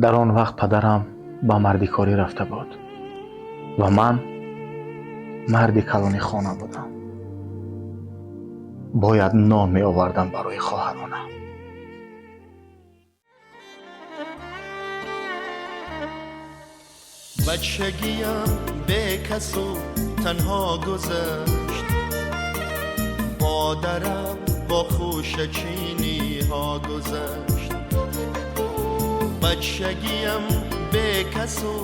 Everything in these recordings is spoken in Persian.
дар он вақт падарам ба мардикорӣ рафта буд ва ман марди калони хона будам. бояд нон меовардам барои хоҳаронам. بچگیم به کس و تنها گذشت، با درم با خوشچینی ها گذشت. بچگیم به کس و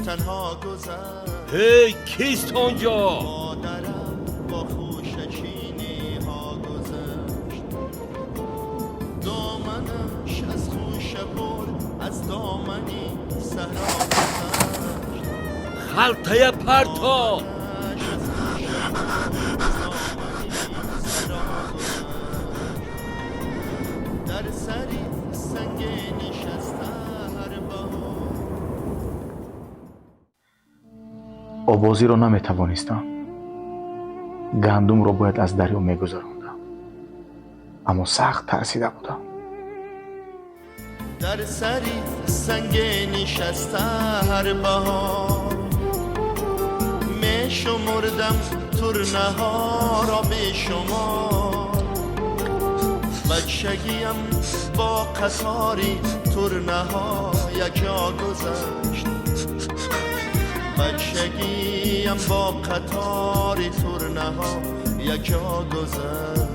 تنها گذشت. هی کیست آنجا؟ با درم با خوشچینی ها گذشت. دامنش از خوش برد، از دامنی صحرا گذشت. خلطه پرتا در سری سنگ نشسته هر بهار. овозиро наметавонистам. гандумро бояд аз дарё мегузарондам, аммо сахт тарсида будам. در سری سنگ نشسته هر بهار. می شمردم ترنه ها را به شمار. بچگیم با قطاری ترنه ها یک جا گذشت. بچگیم با قطاری ترنه ها یک جا گذشت.